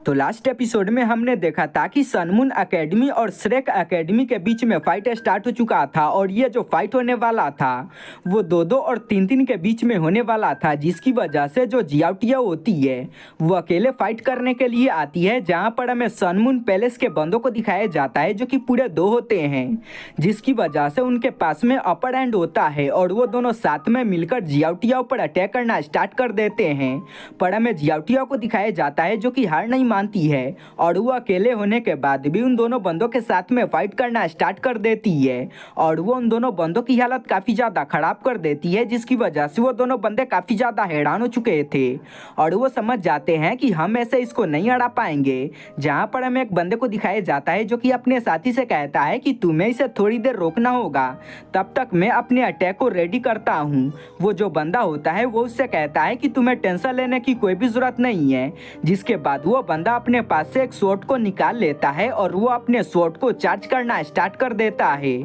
तो last episode में हमने देखा था कि सनमून एकेडमी और श्रेक एकेडमी के बीच में फाइट स्टार्ट हो चुका था और ये जो फाइट होने वाला था वो 2-2 और 3-3 के बीच में होने वाला था, जिसकी वजह से जो जियाओटिया होती है वो अकेले फाइट करने के लिए आती है। जहाँ पर हमें सनमून पैलेस के बंदों को दिखाया जाता है जो कि पूरे 2 होते हैं, जिसकी वजह से उनके पास में अपर हैंड होता है और वो दोनों साथ में मिलकर जियाओटिया पर अटैक करना स्टार्ट कर देते हैं। पर हमें जियाओटिया को दिखाया जाता है जो कि हार नहीं मानती है और वो अकेले होने के बाद भी उन दोनों बंदों के साथ में फाइट करना स्टार्ट कर देती है और वो उन दोनों बंदों की हालत काफ़ी ज़्यादा खराब कर देती है, जिसकी वजह से वो दोनों बंदे काफ़ी ज़्यादा हैरान हो चुके थे और वो समझ जाते हैं कि हम ऐसे इसको नहीं हरा पाएंगे। जहाँ पर हमें एक बंदे को दिखाया जाता है जो कि अपने साथी से कहता है कि तुम्हें इसे थोड़ी देर रोकना होगा, तब तक मैं अपने अटैक को रेडी करता हूँ। वो जो बंदा होता है वो उससे कहता है कि तुम्हें टेंशन लेने की कोई भी ज़रूरत नहीं है, जिसके बाद वो बंदा अपने पास से एक शॉट को निकाल लेता है और वो अपने शॉट को चार्ज करना स्टार्ट कर देता है।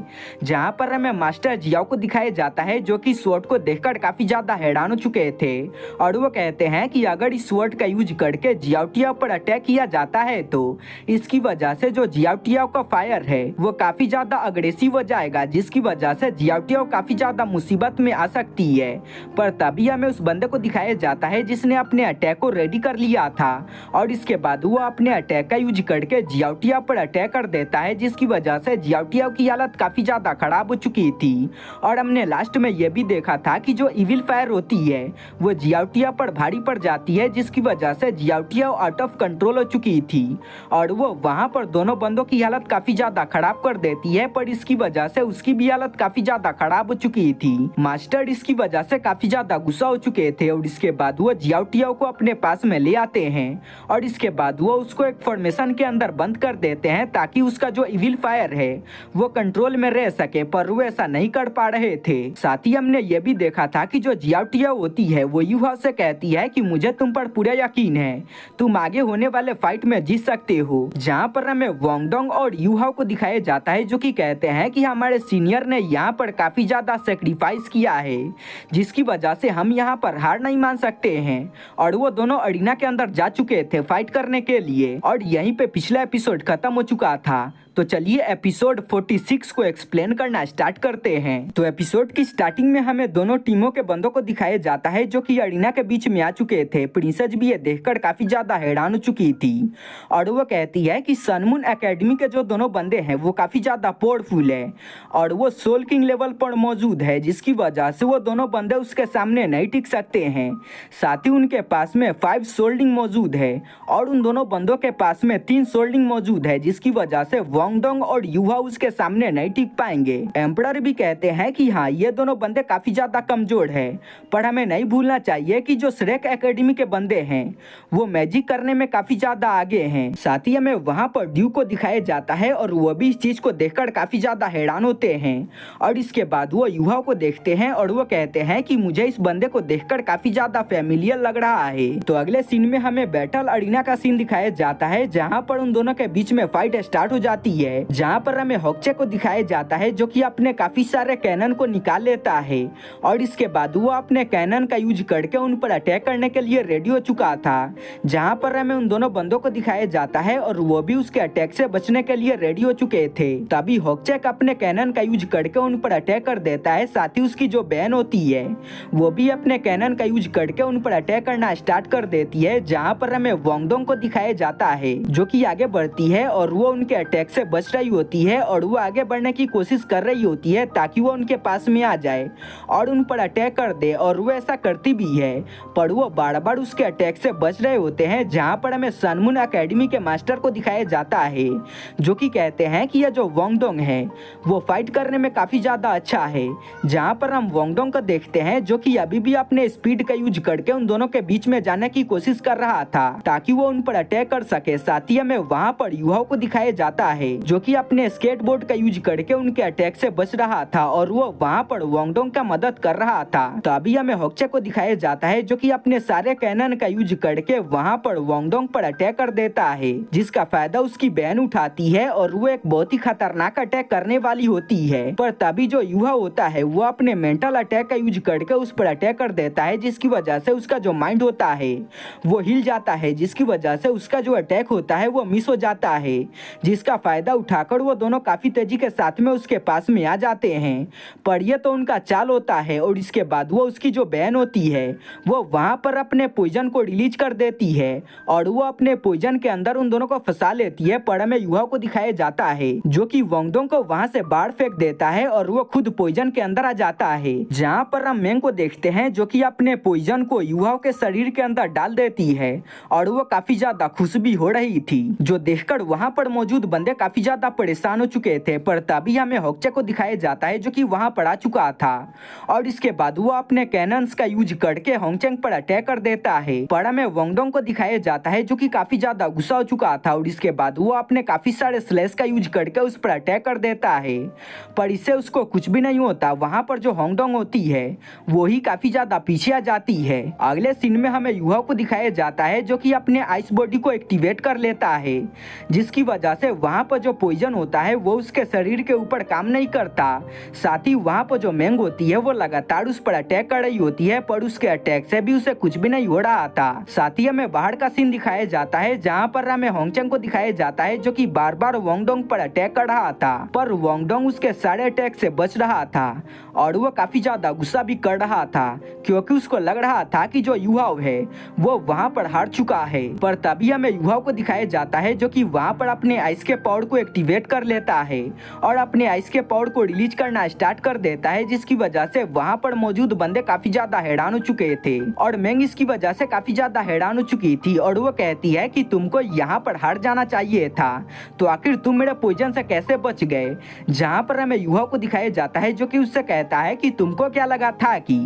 जहाँ पर हमें मास्टर जियाओ को दिखाया जाता है जो कि शॉट को देखकर काफ़ी ज़्यादा हैरान हो चुके थे और वो कहते हैं कि अगर इस शॉट का यूज करके जियाओटिया पर अटैक किया जाता है तो इसकी वजह से जो जियाओटिया का फायर है वो काफ़ी ज़्यादा अग्रेसिव हो जाएगा, जिसकी वजह से जियाओटिया काफ़ी ज़्यादा मुसीबत में आ सकती है। पर तभी हमें उस बंदे को दिखाया जाता है जिसने अपने अटैक को रेडी कर लिया था और इसके बाद वो अपने अटैक का यूज करके जियाओटिया पर अटैक कर देता है, जिसकी वजह से जियाओटिया की हालत काफ़ी ज़्यादा खराब हो चुकी थी। और हमने लास्ट में ये भी देखा था कि जो इविल फायर होती है वो जियाओटिया पर भारी पड़ जाती है, जिसकी वजह से जियाओटिया आउट ऑफ कंट्रोल हो चुकी थी और वो वहाँ पर दोनों बंदों की हालत काफ़ी ज़्यादा खराब कर देती है। पर इसकी वजह से उसकी भी हालत काफ़ी ज़्यादा खराब हो चुकी थी। मास्टर इसकी वजह से काफ़ी ज़्यादा गुस्सा हो चुके थे और इसके बाद वो जियाओटिया को अपने पास में ले आते हैं और इसके बाद वो उसको एक फॉर्मेशन के अंदर बंद कर देते हैं ताकि उसका जो इविल फायर है वो कंट्रोल में रह सके, पर वो ऐसा नहीं कर पा रहे थे। साथ ही हमने ये भी देखा था कि जो जियाओटिया होती है वो युहा से कहती है कि मुझे तुम पर पूरा यकीन है, तुम आगे होने वाले फाइट में जीत सकते हो। जहाँ पर हमें वांगडोंग और युहा को दिखाया जाता है जो कि कहते हैं कि हमारे सीनियर ने यहाँ पर काफी ज्यादा सेक्रीफाइस किया है, जिसकी वजह से हम यहाँ पर हार नहीं मान सकते हैं। और वो दोनों अरीना के अंदर जा चुके थे फाइट करने के लिए और यहीं पे पिछला एपिसोड खत्म हो चुका था। तो चलिए एपिसोड 46 को एक्सप्लेन करना स्टार्ट करते हैं। तो एपिसोड की स्टार्टिंग में हमें दोनों टीमों के बंदों को दिखाया जाता है जो कि अरीना के बीच में आ चुके थे। प्रिंसेस भी ये देखकर काफी ज्यादा हैरान हो चुकी थी और वो कहती है कि सनमून एकेडमी के जो दोनों बंदे हैं वो काफी ज्यादा पावरफुल है और वो सोल किंग लेवल पर मौजूद है, जिसकी वजह से वो दोनों बंदे उसके सामने नहीं टिक सकते हैं। साथ ही उनके पास में 5 सोल्डिंग मौजूद है और उन दोनों बंदों के पास में 3 सोल्डिंग मौजूद है, जिसकी वजह से वांगडोंग और युहा उसके सामने नहीं टिक पाएंगे। एम्परर भी कहते हैं कि हाँ ये दोनों बंदे काफी ज्यादा कमजोर है, पर हमें नहीं भूलना चाहिए कि जो श्रेक एकेडमी के बंदे हैं वो मैजिक करने में काफी ज्यादा आगे हैं। साथ ही हमें वहां पर ड्यू को दिखाया जाता है और वो भी इस चीज को देखकर काफी ज्यादा हैरान होते हैं और इसके बाद वो युहा को देखते हैं और वो कहते हैं कि मुझे इस बंदे को देखकर काफी ज्यादा फेमिलियर लग रहा है। तो अगले सीन में हमें बैटल अरीना का सीन दिखाया जाता है जहाँ पर उन दोनों के बीच में फाइट स्टार्ट हो जाती है। जहाँ पर हमें होक्चे को दिखाया जाता है जो कि अपने काफी सारे कैनन को निकाल लेता है और इसके बाद वो अपने कैनन का यूज करके उन पर अटैक करने के लिए रेडी हो चुका था। जहाँ पर हमें उन दोनों बंदों को दिखाया जाता है और वो भी उसके अटैक से बचने के लिए रेडी हो चुके थे। तभी होक्चेक अपने कैनन का यूज करके उन पर अटैक कर देता है। साथ ही उसकी जो बहन होती है वो भी अपने कैनन का यूज करके उन पर अटैक करना स्टार्ट कर देती है। जहाँ पर हमें वांगडोंग को दिखाया जाता है जो कि आगे बढ़ती है और वो उनके अटैक से बच रही होती है और वो आगे बढ़ने की कोशिश कर रही होती है ताकि वो उनके पास में आ जाए और उन पर अटैक कर दे और वो ऐसा करती भी है, पर वो बार बार उसके अटैक से बच रहे होते हैं। जहाँ पर हमें सनमून एकेडमी के मास्टर को दिखाया जाता है जो कि कहते हैं कि यह जो वांगडोंग है वो फाइट करने में काफी ज्यादा अच्छा है। जहाँ पर हम वांगडोंग को देखते हैं जो कि अभी भी अपने स्पीड का यूज करके उन दोनों के बीच में जाने की कोशिश कर रहा था ताकि वो उन पर अटैक कर सके। साथ ही हमें वहाँ पर युवा को दिखाया जाता है जो कि अपने स्केटबोर्ड का यूज करके उनके अटैक से बच रहा था और वो वहाँ पर वांगडोंग का मदद कर रहा था। तो अभी हमें होक्चे को दिखाया जाता है जो कि अपने सारे कैनन का यूज करके वहाँ पर वांगडोंग पर अटैक कर देता है, जिसका फायदा उसकी बहन उठाती है और वो एक बहुत ही खतरनाक अटैक करने वाली होती है। पर तभी जो युवा होता है वो अपने मेंटल अटैक का यूज करके उस पर अटैक कर देता है, जिसकी वजह से उसका जो माइंड होता है वो हिल जाता है, जिसकी वजह वजह से उसका जो अटैक होता है वो मिस हो जाता है, जिसका फायदा उठाकर वो दोनों काफी तेजी के साथ में उसके पास में आ जाते हैं। पर यह तो उनका चाल होता है और इसके बाद वो उसकी जो बहन होती है वो वहां पर अपने पॉइजन को रिलीज कर देती है और वो अपने पॉइजन के अंदर उन दोनों को फंसा लेती है। पर हमें युवा को दिखाया जाता है जो कि वांगडोंग को वहां से बाहर फेंक देता है और वो खुद पॉइजन के अंदर आ जाता है, जहां पर हम मेंग को देखते हैं जो कि अपने पॉइजन को युवा के शरीर के अंदर डाल देती है और वो काफी ज्यादा खुश भी हो रही थी, जो देखकर वहां पर मौजूद बंदे काफी ज्यादा परेशान हो चुके थे। पर तभी हमें होक्चे को दिखाया जाता है जो कि वहां पर आ चुका था और इसके बाद वो अपने कैनन्स का यूज करके होंगचेंग पर अटैक कर देता है। पर हमें वांगडोंग को दिखाया जाता है जो कि काफी ज्यादा गुस्सा हो चुका था और इसके बाद वो अपने काफी सारे स्लैश का यूज करके उस पर अटैक कर देता है, पर इससे उसको कुछ भी नहीं होता। वहां पर जो होंगडोंग होती है वो ही काफी ज्यादा पीछे आ जाती है। अगले सीन में हमें युवा को दिखाया जाता है जो कि अपने आइस बॉडी को एक्टिवेट कर लेता है, जिसकी वजह से वहां पर जो पॉइजन होता है वो उसके शरीर के ऊपर काम नहीं करता। साथ ही वहां पर जो मेंग होती है वो लगातार उस पर अटैक कर रही होती है, पर उसके अटैक से भी उसे कुछ भी नहीं हो रहा था। साथ ही हमें बाहर का सीन दिखाया जाता है जहां पर हमें होंगचेंग को दिखाया जाता है जो कि बार बार वांगडोंग पर अटैक कर रहा था, पर वांगडोंग उसके सारे अटैक से बच रहा था और वो काफी ज्यादा गुस्सा भी कर रहा था क्योंकि उसको लग रहा था कि जो युवाव है वो वहां पर हार चुका है। पर तभी हमें युवाव को दिखाया जाता है जो कि वहां पर अपने आइस के पावर को एक्टिवेट कर लेता है और अपने आइस के पावर को रिलीज करना स्टार्ट कर देता है, जिसकी वजह से वहां पर मौजूद बंदे काफी ज्यादा हैरान हो चुके थे और मेंग इसकी वजह से काफी ज्यादा हैरान हो चुकी थी और वो कहती है कि तुमको यहाँ पर हार जाना चाहिए था, तो आखिर तुम मेरे पॉइजन से कैसे बच गए। जहाँ पर हमें युवा को दिखाया जाता है जो कि उससे कहता है कि तुमको क्या लगा था कि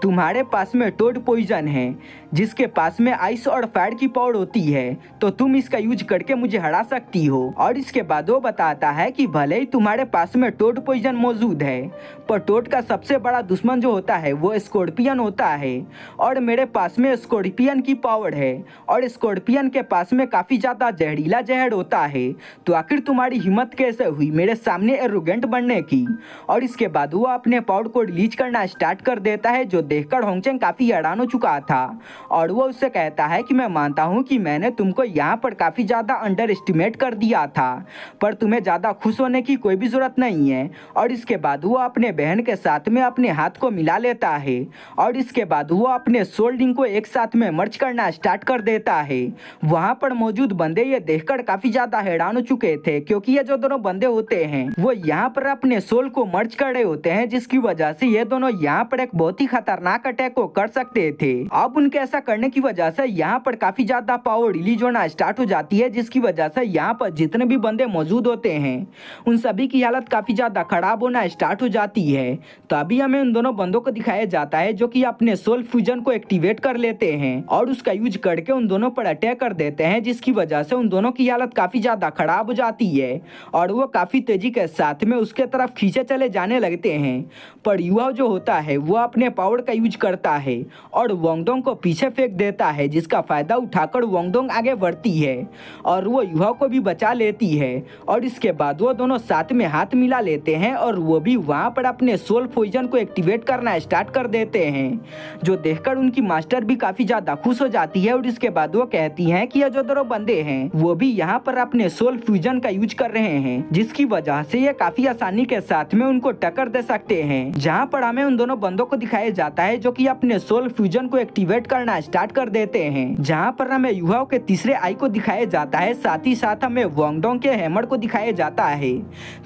तुम्हारे पास में टोड पॉइजन है जिसके पास में आइस और फायर की पावर होती है तो तुम इसका यूज करके मुझे हरा सकती हो। और इसके बाद वो बताता है कि भले ही तुम्हारे पास में टोड पॉइजन मौजूद है पर टोड का सबसे बड़ा दुश्मन जो होता है वो स्कॉर्पियन होता है और मेरे पास में स्कॉर्पियन की पावर है और स्कॉर्पियन के पास में काफी ज्यादा जहरीला जहर होता है, तो आखिर तुम्हारी हिम्मत कैसे हुई मेरे सामने एरोगेंट बनने की। और इसके बाद वो अपने पावर को रिलीज करना स्टार्ट कर देता है, जो देखकर होंगचेंग काफी हैरान हो चुका था और वो उससे कहता है कि मैं मानता हूँ कि मैंने तुमको यहाँ पर काफी ज्यादा अंडर एस्टिमेट कर दिया था, पर तुम्हें ज्यादा खुश होने की कोई भी जरूरत नहीं है। और इसके बाद वो अपने बहन के साथ में अपने हाथ को मिला लेता है और इसके बाद वो अपने सोल्डिंग को एक साथ में मर्ज करना स्टार्ट कर देता है। वहां पर मौजूद बंदे ये देखकर काफी ज्यादा हैरान हो चुके थे क्योंकि ये जो दोनों बंदे होते हैं वो यहाँ पर अपने सोल को मर्ज कर रहे होते हैं, जिसकी वजह से ये दोनों यहाँ पर एक बहुत ही खतरनाक अटैक को कर सकते थे। अब उनके ऐसा करने की वजह से यहाँ पर काफी ज्यादा पावर रिलीज होना स्टार्ट हो जाती है, जिसकी वजह से यहाँ पर जितने भी बंदे मौजूद होते हैं उन सभी की हालत काफी ज्यादा खराब होना स्टार्ट हो जाती है। तो अभी हमें उन दोनों बंदों को दिखाया जाता है जो कि अपने सोल फ्यूजन को एक्टिवेट कर लेते हैं और उसका यूज करके उन दोनों पर अटैक कर देते हैं, जिसकी वजह से उन दोनों की हालत काफी ज्यादा खराब हो जाती है और वो काफी तेजी के साथ में उसके तरफ खींचे चले जाने लगते हैं। पर युवा जो होता है वो अपने पावर का यूज करता है और वांगडोंग को पीछे फेंक देता है, जिसका फायदा उठाकर वांगडोंग आगे बढ़ती है और वो युवा को भी बचा लेती है। और इसके बाद वो दोनों साथ में हाथ मिला लेते हैं और वो भी वहां पर अपने सोल पॉइजन को एक्टिवेट करना स्टार्ट कर देते हैं, जो देखकर उनकी मास्टर भी काफी ज्यादा खुश हो जाती है। और इसके बाद वो कहती हैं कि ये जो दोनों बंदे हैं वो भी यहाँ पर अपने सोल फ्यूजन का यूज कर रहे हैं, जिसकी वजह से ये काफी आसानी के साथ में उनको टक्कर दे सकते हैं। जहाँ पर हमें उन दोनों बंदों को दिखाया जाता है जो कि अपने सोल फ्यूजन को एक्टिवेट करना स्टार्ट कर देते हैं, जहाँ पर हमें युवाओं के तीसरे आई को दिखाया जाता है। साथ ही साथ हमें वांगडोंग के हैमर को दिखाया जाता है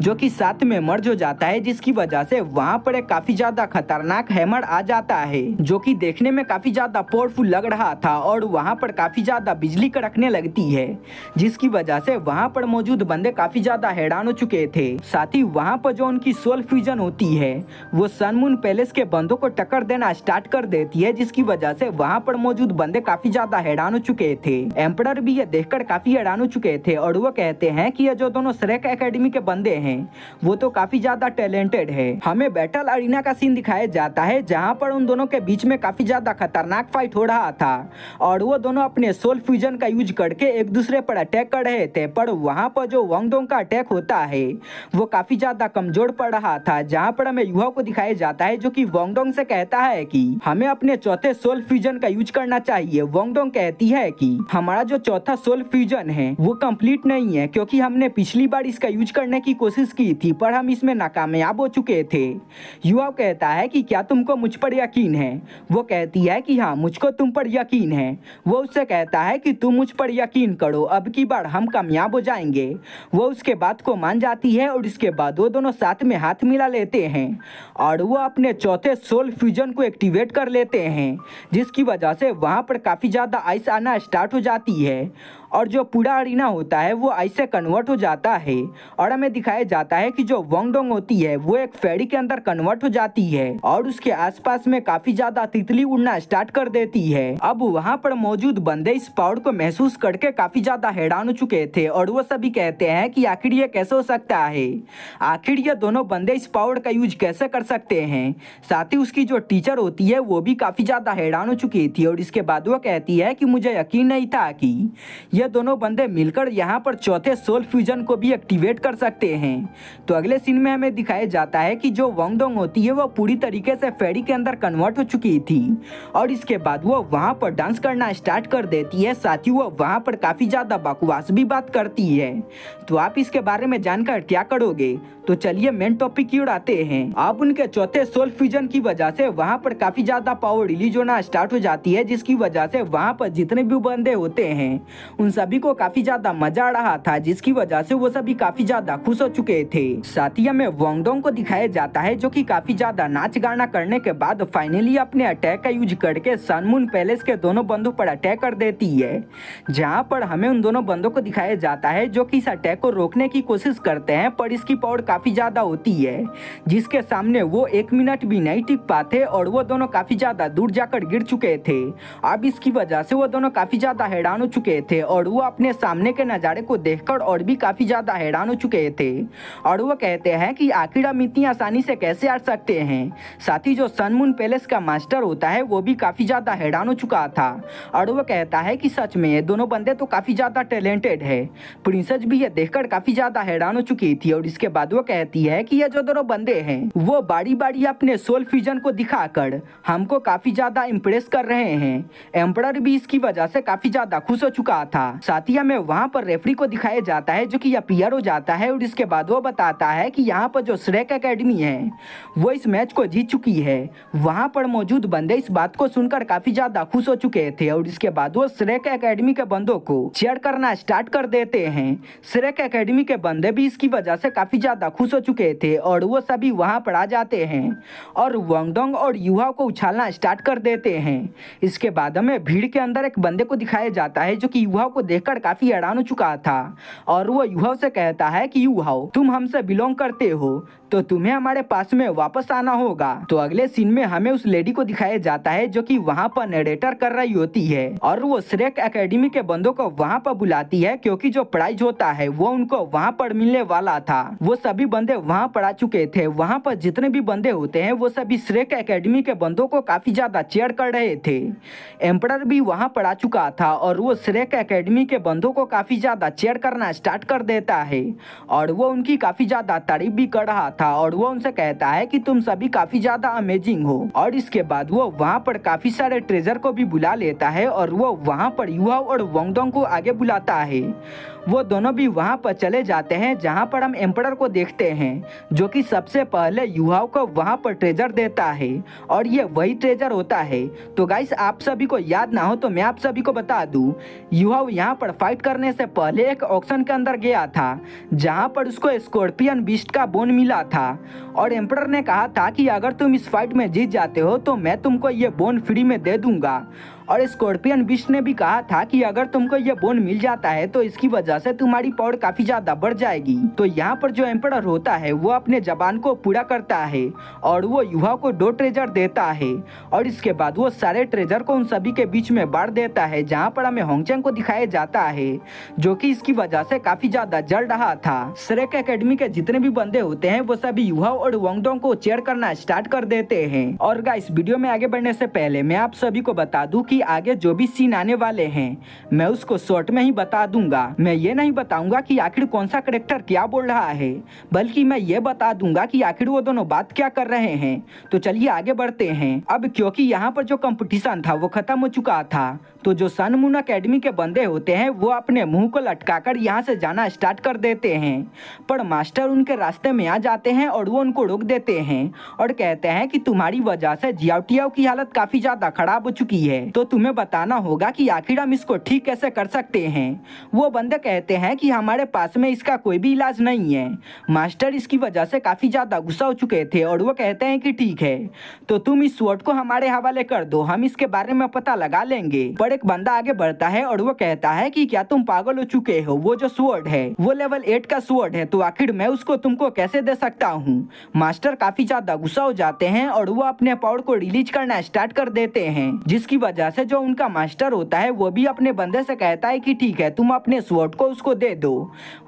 जो कि साथ में मर्ज हो जाता है, जिसकी वजह से वहाँ पर एक काफी ज्यादा खतरनाक हैमर आ जाता है जो कि देखने में काफी ज्यादा पावरफुल लग रहा था और वहाँ पर काफी ज्यादा बिजली कड़कने लगती है, जिसकी वजह से वहाँ पर मौजूद बंदे काफी ज्यादा हैरान हो चुके थे। साथ ही वहाँ पर जो उनकी सोल फ्यूजन होती है वो सन मून पैलेस के बंदों को टक्कर देना स्टार्ट कर देती है, जिसकी वजह से वहाँ पर मौजूद बंदे काफी ज्यादा हैरान हो चुके थे। एम्परर भी ये देखकर काफी हैरान हो चुके थे और वो कहते हैं कि ये जो दोनों श्रेक एकेडमी के बंदे हैं वो तो काफी ज्यादा टैलेंटेड है। हमें बैटल अरीना का सीन दिखाया जाता है जहाँ पर उन दोनों के बीच में काफी ज्यादा खतरनाक फाइट हो रहा था और वो दोनों अपने सोल फ्यूजन का यूज करके एक दूसरे पर अटैक कर रहे थे। पर वहाँ पर जो वांगडोंग का अटैक होता है वो काफी ज्यादा कमजोर पड़ रहा था, जहाँ पर हमें युवा को दिखाया जाता है जो कि वांगडोंग से कहता है कि हमें अपने चौथे सोल फ्यूजन का यूज यूज करना चाहिए। वांगडोंग कहती है कि हमारा जो चौथा सोल फ्यूजन है वो कंप्लीट नहीं है, क्योंकि हमने पिछली बार इसका यूज करने की कोशिश की थी पर हम इसमें नाकामयाब हो चुके थे। युवाओ कहता है कि क्या तुमको मुझ पर यकीन है? वो कहती है कि हाँ, मुझको तुम पर यकीन है। वो उससे कहता है कि तुम मुझ पर यकीन करो, अब की बार हम कामयाब हो जाएंगे। वो उसके बात को मान जाती है और इसके बाद वो दोनों साथ में हाथ मिला लेते हैं और वो अपने चौथे सोल फ्यूजन को एक्टिवेट कर लेते हैं, जिसकी वजह से वहाँ पर काफ़ी ज़्यादा आइस आना स्टार्ट हो जाती है और जो पूरा अरीना होता है वो आइस से कन्वर्ट हो जाता है। और हमें दिखाया जाता है कि जो वांगडोंग होती है वो एक फेरी के अंदर कन्वर्ट हो जाती है और उसके आसपास में काफी ज्यादा तितली उड़ना स्टार्ट कर देती है। अब वहाँ पर मौजूद बंदे इस पावर को महसूस करके काफी ज्यादा हैरान हो चुके थे और वो सभी कहते हैं कि आखिर ये कैसे हो सकता है, आखिर ये दोनों बंदे इस पावर का यूज कैसे कर सकते हैं। साथ ही उसकी जो टीचर होती है वो भी काफी ज्यादा हैरान हो चुकी थी और इसके बाद वो कहती है कि मुझे यकीन नहीं था कि ये दोनों बंदे मिलकर यहाँ पर चौथे सोल फ्यूजन को भी एक्टिवेट कर सकते हैं। तो अगले सीन में हमें दिखाया जाता है कि जो वांगडोंग होती है वो पूरी तरीके से फेरी के अंदर कन्वर्ट हो चुकी थी और इसके बाद वो वहाँ पर डांस करना स्टार्ट कर देती है। साथ ही वो वहाँ पर काफी ज्यादा बकवास भी बात करती है। तो आप इसके बारे में जानकर क्या करोगे? तो चलिए मेन टॉपिक की ओर आते हैं। अब उनके चौथे सोल फ्यूजन की वजह से वहाँ पर काफी ज्यादा पावर रिलीज होना स्टार्ट हो जाती है, जिसकी वजह से वहाँ पर जितने भी बंदे होते हैं उन सभी को काफी ज्यादा मजा आ रहा था, जिसकी वजह से वो सभी काफी ज्यादा खुश हो चुके थे। साथ ही हमें वांगडोंग को दिखाया जाता है जो कि काफी ज्यादा नाच गाना करने के बाद फाइनली अपने अटैक का यूज करके सन मून पैलेस के दोनों बंदों पर अटैक कर देती है, जहाँ पर हमें उन दोनों बंदों को दिखाया जाता है जो कि इस अटैक को रोकने की कोशिश करते हैं पर इसकी पावर काफी ज्यादा होती है, जिसके सामने वो 1 मिनट भी नहीं टिक पाते और वो दोनों काफी ज्यादा दूर जाकर गिर चुके थे। अब इसकी वजह से वो दोनों काफी ज्यादा हैरान हो चुके थे और वो अपने सामने के नज़ारे को देखकर और भी काफी ज्यादा हैरान हो चुके थे और वो कहते हैं कि आखिर हम इतनी आसानी से कैसे हार सकते हैं। साथ ही जो सन मून पैलेस का मास्टर होता है वो भी काफी ज्यादा हैरान हो चुका था और वो कहता है कि सच में ये दोनों बंदे तो काफी ज्यादा टैलेंटेड है। प्रिंसेस भी ये देखकर काफी ज्यादा हैरान हो चुकी थी और इसके बाद वो कहती है कि ये जो दोनों बंदे हैं वो बारी बारी अपने सोल फ्यूजन को दिखाकर हमको काफी ज्यादा इम्प्रेस कर रहे हैं। एम्परर भी इसकी वजह से काफी ज्यादा खुश हो चुका था। साथ ही हमें वहाँ पर रेफरी को दिखाया जाता है जो कि अपीयर हो जाता है और इसके बाद वो बताता है कि यहाँ पर जो श्रेक एकेडमी है वो इस मैच को जीत चुकी है। वहाँ पर मौजूद बंदे इस बात को सुनकर काफी ज्यादा खुश हो चुके थे और इसके बाद वो श्रेक एकेडमी के बंदों को चीयर करना स्टार्ट कर देते हैं। श्रेक एकेडमी के बंदे भी इसकी वजह से काफी ज्यादा खुश हो चुके थे और वो सभी वहाँ पर आ जाते हैं और वांगडोंग और युवा को उछालना स्टार्ट कर देते हैं। इसके बाद हमें भीड़ के अंदर एक बंदे को दिखाया जाता है जो कि युवा को देखकर काफी हैरान हो चुका था और वो युवा से कहता है कि युवा, तुम हमसे बिलोंग करते हो तो तुम्हें हमारे पास में वापस आना होगा। तो अगले सीन में हमें उस लेडी को दिखाया जाता है जो कि वहाँ पर नरेटर कर रही होती है और वो श्रेक एकेडमी के बंदों को वहाँ पर बुलाती है क्योंकि जो प्राइज होता है वो उनको वहाँ पर मिलने वाला था। वो सभी बंदे वहाँ पर आ चुके थे। वहाँ पर जितने भी बंदे होते हैं वो सभी श्रेक एकेडमी के बंदों को काफी ज्यादा चीयर कर रहे थे। एम्परर भी वहाँ पर आ चुका था और वो श्रेक एकेडमी के बंदों को काफी ज्यादा चीयर करना स्टार्ट कर देता है और वो उनकी काफी ज्यादा तारीफ भी कर रहा था और वो उनसे कहता है कि तुम सभी काफी ज्यादा अमेजिंग हो। और इसके बाद वो वहाँ पर काफी सारे ट्रेजर को भी बुला लेता है और वो वहाँ पर युवा और वांगडोंग को आगे बुलाता है। वो दोनों भी वहाँ पर चले जाते हैं जहाँ पर हम एम्परर को देखते हैं जो कि सबसे पहले युवाओं को वहाँ पर ट्रेजर देता है और ये वही ट्रेजर होता है। तो गाइस आप सभी को याद ना हो तो मैं आप सभी को बता दूं, युवा यहाँ पर फाइट करने से पहले एक ऑक्शन के अंदर गया था जहाँ पर उसको स्कॉर्पियन बीस्ट का बोन मिला था और एम्परर ने कहा था कि अगर तुम इस फाइट में जीत जाते हो तो मैं तुमको ये बोन फ्री में दे दूंगा। और स्कॉर्पियन बीस्ट ने भी कहा था कि अगर तुमको ये बोन मिल जाता है तो इसकी वजह से तुम्हारी पावर काफी ज्यादा बढ़ जाएगी। तो यहाँ पर जो एम्परर होता है वो अपने जबान को पूरा करता है और वो युवा को 2 ट्रेजर देता है और इसके बाद वो सारे ट्रेजर को उन सभी के बीच में बांट देता है, जहाँ पर हमें होंगचेंग को दिखाया जाता है जो कि इसकी वजह से काफी ज्यादा जल रहा था। श्रेक एकेडमी के जितने भी बंदे होते हैं वो सभी युवा और वांगडोंग को चीयर करना स्टार्ट कर देते हैं। और गाइस वीडियो में आगे बढ़ने से पहले मैं आप सभी को बता दूं कि कि आगे जो भी सीन आने वाले हैं मैं उसको शॉर्ट में ही बता दूंगा। मैं ये नहीं बताऊंगा कि आखिर कौन सा कैरेक्टर क्या बोल रहा है, बल्कि मैं ये बता दूंगा कि आखिर वो दोनों बात क्या कर रहे हैं। तो चलिए आगे बढ़ते हैं। अब क्योंकि यहाँ पर जो कंपटीशन था वो खत्म हो चुका था, तो जो सन मून अकेडमी के बंदे होते हैं वो अपने मुंह को लटकाकर यहाँ से जाना स्टार्ट कर देते हैं। पर मास्टर उनके रास्ते में आ जाते हैं और वो उनको रोक देते हैं और कहते हैं कि तुम्हारी वजह से जियाओटियाओ की हालत काफी ज्यादा खराब हो चुकी है, तो तुम्हें बताना होगा कि आखिर हम इसको ठीक कैसे कर सकते हैं। वो बंदे कहते हैं कि हमारे पास में इसका कोई भी इलाज नहीं है। मास्टर इसकी वजह से काफी ज्यादा गुस्सा हो चुके थे और वो कहते हैं कि ठीक है, तो तुम इस स्वॉर्ड को हमारे हवाले कर दो, हम इसके बारे में पता लगा लेंगे। पर एक बंदा आगे बढ़ता है और वो कहता है कि क्या तुम पागल हो चुके हो, वो जो स्वॉर्ड है वो लेवल 8 का स्वॉर्ड है, तो आखिर मैं उसको तुमको कैसे दे सकता हूँ। मास्टर काफी ज्यादा गुस्सा हो जाते हैं और वो अपने पावर को रिलीज करना स्टार्ट कर देते हैं, जिसकी वजह से जो उनका मास्टर होता है वो भी अपने बंदे से कहता है कि ठीक है तुम अपने स्वॉर्ड को उसको दे दो।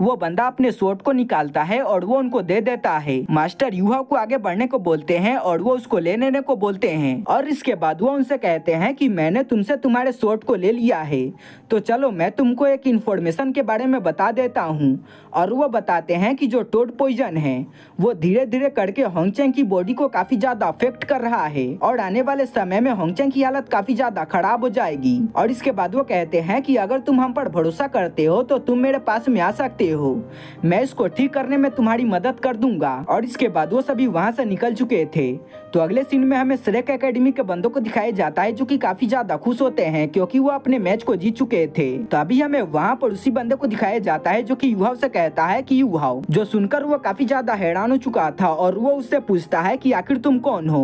वो बंदा अपने स्वॉर्ड को निकालता है और वो उनको दे देता है। मास्टर यूहाओ को आगे बढ़ने को बोलते हैं और वो उसको लेने को बोलते हैं और इसके बाद वो उनसे कहते हैं कि मैंने तुमसे तुम्हारे स्वॉर्ड को ले लिया है, तो चलो मैं तुमको एक इन्फॉर्मेशन के बारे में बता देता हूँ। और वो बताते हैं कि जो टोड पॉइजन है वो धीरे धीरे करके होंगचेंग की बॉडी को काफी ज्यादा अफेक्ट कर रहा है और आने वाले समय में होंगचेंग की हालत काफी ज्यादा खराब हो जाएगी। और इसके बाद वो कहते हैं कि अगर तुम हम पर भरोसा करते हो तो तुम मेरे पास में आ सकते हो, मैं इसको ठीक करने में तुम्हारी मदद कर दूंगा। और इसके बाद वो सभी वहाँ से निकल चुके थे। तो अगले सीन में हमें श्रेक एकेडमी के बंदों को दिखाया जाता है जो कि काफी ज्यादा खुश होते हैं क्योंकि वो अपने मैच को जीत चुके थे। तो अभी हमें वहाँ पर उसी बंदे को दिखाया जाता है जो कि यूहाओ से कहता है कि यूहाओ, जो सुनकर वो काफी ज्यादा हैरान हो चुका था और वो उससे पूछता है कि आखिर तुम कौन हो।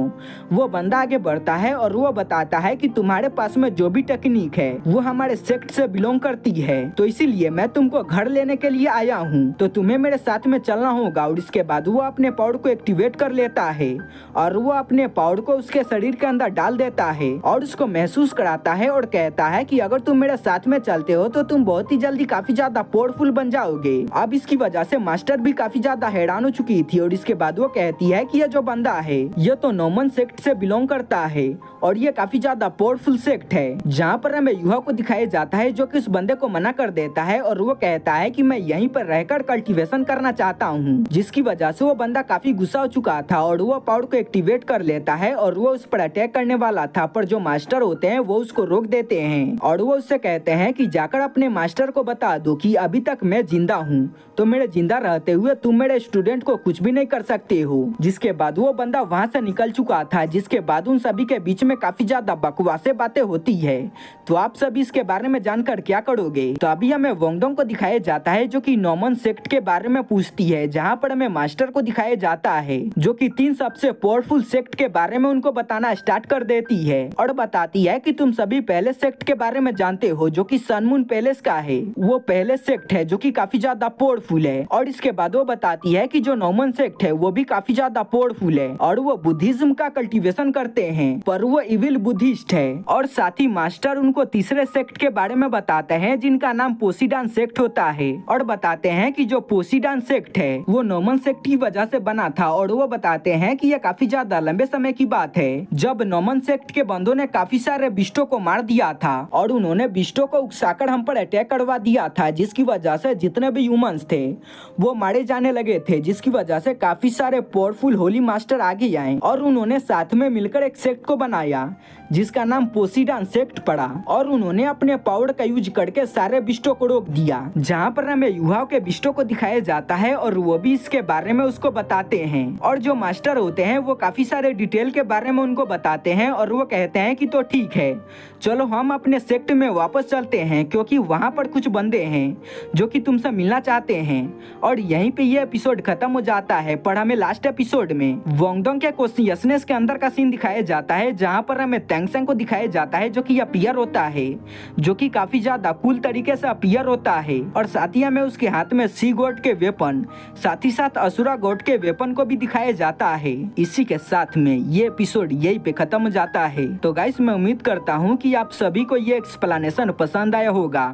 वो बंदा आगे बढ़ता है और वो बताता है कि तुम्हारे पास में जो भी टेक्निक है वो हमारे सेक्ट से बिलोंग करती है, तो इसीलिए मैं तुमको घर लेने के लिए आया हूँ, तो तुम्हें मेरे साथ में चलना होगा। और इसके बाद वो अपने पावर को एक्टिवेट कर लेता है और वो अपने पावर को उसके शरीर के अंदर डाल देता है और उसको महसूस कराता है और कहता है कि अगर तुम मेरे साथ में चलते हो तो तुम बहुत ही जल्दी काफी ज्यादा पावरफुल बन जाओगे। अब इसकी वजह से मास्टर भी काफी ज्यादा हैरान हो चुकी थी और इसके बाद वो कहती है कि ये जो बंदा है ये तो नोमन सेक्ट से बिलोंग करता है और ये काफी ज्यादा पावरफुल सेक्ट है। जहाँ पर हमें यूहाओ को दिखाया जाता है जो कि उस बंदे को मना कर देता है और वो कहता है कि मैं यहीं पर रहकर कल्टीवेशन करना चाहता हूँ, जिसकी वजह से वो बंदा काफी गुस्सा हो चुका था और वो पावर को एक्टिवेट कर लेता है और वो उस पर अटैक करने वाला था। पर जो मास्टर होते हैं वो उसको रोक देते हैं और वो उससे कहते हैं कि जाकर अपने मास्टर को बता दो कि अभी तक मैं जिंदा हूँ, तो मेरे जिंदा रहते हुए तुम मेरे स्टूडेंट को कुछ भी नहीं कर सकते हो। जिसके बाद वो बंदा वहाँ से निकल चुका था, जिसके बाद उन सभी के बीच में काफी ज्यादा बकवासे बातें होती है। तो आप सभी इसके बारे में जानकर क्या करोगे। तो अभी हमें वोंगडोंग को दिखाया जाता है जो कि नोमन सेक्ट के बारे में पूछती है, जहाँ पर हमें मास्टर को दिखाया जाता है जो कि 3 सबसे पावरफुल सेक्ट के बारे में उनको बताना स्टार्ट कर देती है और बताती है कि तुम सभी पहले सेक्ट के बारे में जानते हो जो कि सन मून पैलेस का है। वो पहले सेक्ट है जो कि काफी ज्यादा पावरफुल है। और इसके बाद वो बताती है कि जो नोमन सेक्ट है वो भी काफी ज्यादा पावरफुल है और वो बुद्धिज्म का कल्टीवेशन करते हैं, पर वो इविल बुद्धिस्ट है। और साथ ही मास्टर उनको तीसरे सेक्ट के बारे में बताते हैं जिनका नाम पोसीडान सेक्ट होता है और बताते हैं कि जो पोसीडान सेक्ट है वो नोमन सेक्ट की वजह से बना था। और वो बताते हैं कि यह काफी ज्यादा लंबे समय की बात है जब नोमन सेक्ट के बंदों ने काफी सारे बिस्टों को मार दिया था और उन्होंने बिस्टों को उकसाकर हम पर अटैक करवा दिया था, जिसकी वजह से जितने भी ह्यूमंस थे वो मारे जाने लगे थे, जिसकी वजह से काफी सारे पावरफुल होली मास्टर आगे आए और उन्होंने साथ में मिलकर एक सेक्ट को बनाया जिसका नाम पोसीडान सेक्ट पड़ा और उन्होंने अपने पावर का यूज करके सारे बिस्टों को रोक दिया। जहाँ पर हमें यूहाओ के बिस्टों को दिखाया जाता है और वो भी इसके बारे में उसको बताते हैं और जो मास्टर होते हैं वो काफी सारे डिटेल के बारे में उनको बताते हैं और वो कहते हैं कि तो ठीक है, चलो हम अपने सेक्ट में वापस चलते हैं क्योंकि वहाँ पर कुछ बंदे हैं जो कि तुमसे मिलना चाहते हैं। और यहीं पे ये एपिसोड खत्म हो जाता है। पर हमें लास्ट एपिसोड में वोंगडोंग के कॉन्शियसनेस के अंदर का सीन दिखाया जाता है जहाँ पर हमें तेंगसेंग को दिखाया जाता है जो कि अपीयर होता है, जो कि काफी ज्यादा कूल तरीके से अपीयर होता है और साथ ही हमें उसके हाथ में सी गॉड के वेपन साथ ही साथ असुरा गॉड के वेपन को भी दिखाया जाता है। इसी के साथ में ये एपिसोड यहीं पे खत्म हो जाता है। तो गाइस मैं उम्मीद करता हूँ कि आप सभी को ये एक्सप्लेनेशन पसंद आया होगा।